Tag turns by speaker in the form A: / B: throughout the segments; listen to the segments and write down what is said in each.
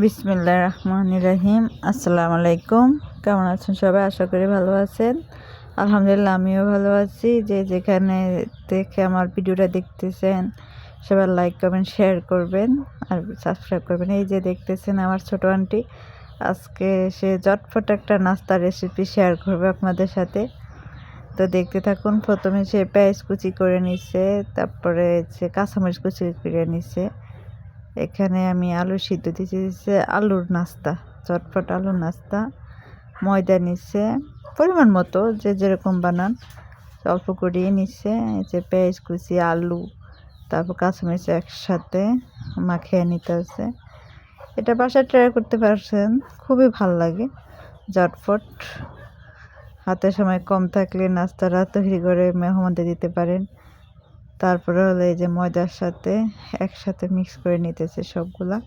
A: বিসমিল্লাহির রহমানির রহিম। আসসালামু আলাইকুম। কেমন আছেন সবাই? আশা করি ভালো আছেন। আলহামদুলিল্লাহ আমিও ভালো আছি। যে যেখানে দেখে আমার ভিডিওটা দেখতেছেন সবাই লাইক কমেন্ট শেয়ার করবেন আর সাবস্ক্রাইব করবেন। এই যে দেখতেছেন আমার ছোট আন্টি আজকে সে ঝটপট একটা নাস্তার রেসিপি শেয়ার করবে আপনাদের সাথে। তো দেখতে থাকুন। প্রথমে সে পেঁয়াজ কুচি করে নিচ্ছে, তারপরে সে কাঁচামরিচ কুচি করে নিচ্ছে। এখানে আমি আলু সিদ্ধ দিয়েছি, আলুর নাস্তা, চটপট আলুর নাস্তা। ময়দা নিচ্ছে পরিমাণ মতো, যে যেরকম বানান অল্প করিয়ে নিচ্ছে। এই যে পেঁয়াজ কুচি, আলু, তারপর কাঁচামরিচ একসাথে মাখিয়ে নিতে আছে। এটা বাসায় ট্রাই করতে পারছেন, খুবই ভালো লাগে। ঝটপট, হাতে সময় কম থাকলে নাস্তাটা তৈরি করে মেহমানদের দিতে পারেন। তারপরে হলো এই যে ময়দার সাথে একসাথে মিক্স করে নিতেছে সবগুলা।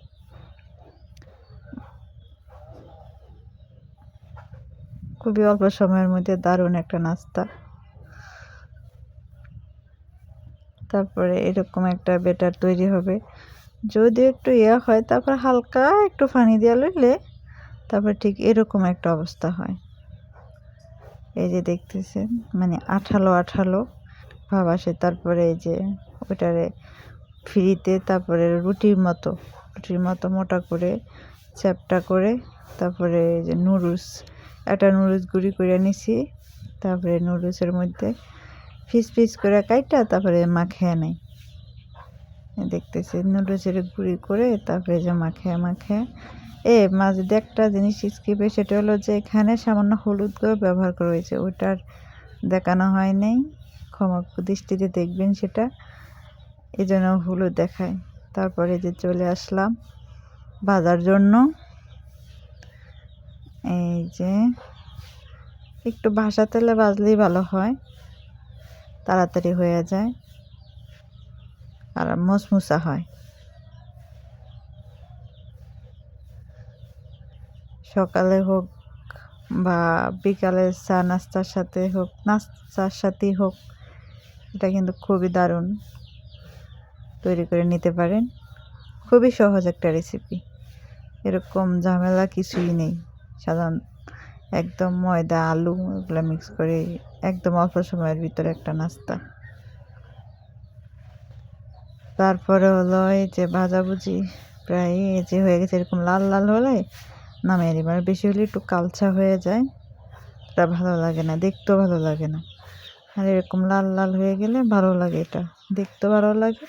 A: খুবই অল্প সময়ের মধ্যে দারুণ একটা নাস্তা। তারপরে এরকম একটা ব্যাটার তৈরি হবে। যদি একটু হয় তারপর হালকা একটু পানি দিয়ে লইলে তারপর ঠিক এরকম একটা অবস্থা হয়। এই যে দেখতেছেন, মানে আঠালো আঠালো ভাব আসে। তারপরে এই যে ওটারে ফ্রিতে তারপরে রুটির মতো মোটা করে চ্যাপটা করে তারপরে এই যে নুডলস গুঁড়ি করে নিছি। তারপরে নুডলসের মধ্যে পিস করে কাইটা তারপরে মাখিয়ে নেই। দেখতেছি নুডলসের গুঁড়ি করে তারপরে যে মাখিয়ে মাঝে দিয়ে একটা জিনিস স্কিপে, সেটা হলো যে এখানে সামান্য হলুদ গুঁড়ো ব্যবহার করা হয়েছে, ওটার দেখানো হয় নাই। ক্ষমা দৃষ্টিতে দেখবেন সেটা, এই জন্য হলুদ দেখায়। তারপরে যে চলে আসলাম ভাজার জন্য। এই যে একটু ভাজা তেলে ভাজলেই ভালো হয়, তাড়াতাড়ি হয়ে যায় আর মচমুচা হয়। সকালে হোক বা বিকালে চা নাস্তার সাথে হোক, নাস্তার সাথেই হোক, এটা কিন্তু খুবই দারুণ, তৈরি করে নিতে পারেন। খুবই সহজ একটা রেসিপি, এরকম ঝামেলা কিছুই নেই। সাধারণ একদম ময়দা আলু এগুলো মিক্স করে একদম অল্প সময়ের ভিতরে একটা নাস্তা। তারপরে হলো এই যে ভাজাভুজি প্রায় এই যে হয়ে গেছে, এরকম লাল লাল হলে নামিয়ে নিব। আর বেশি হলে একটু কালচা হয়ে যায়, এটা ভালো লাগে না, দেখতেও ভালো লাগে না। আর এরকম লাল লাল হয়ে গেলে ভালো লাগে, এটা দেখতেও ভালো লাগে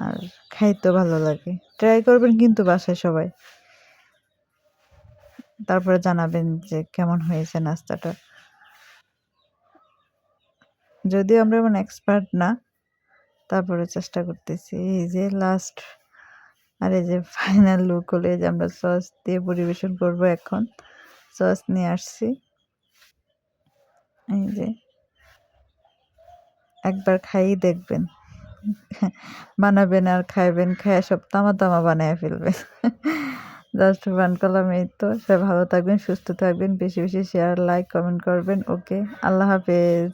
A: আর খাইতেও ভালো লাগে। ট্রাই করবেন কিন্তু বাসায় সবাই, তারপরে জানাবেন যে কেমন হয়েছে নাস্তাটা। যদিও আমরা এমন এক্সপার্ট না, তারপরে চেষ্টা করতেছি। এই যে লাস্ট আর এই যে ফাইনাল লুক হলে যে আমরা সস দিয়ে পরিবেশন করব। এখন সস নিয়ে আসছি, এই যে একবার খাইয়ে দেখবেন, বানাবেন আর খাইবেন, খাইয়া সব তামা তামা বানায় ফেলবেন। জাস্ট বান করলাম। এই তো, সবাই ভালো থাকবেন, সুস্থ থাকবেন, বেশি বেশি শেয়ার লাইক কমেন্ট করবেন। ওকে, আল্লাহ হাফেজ।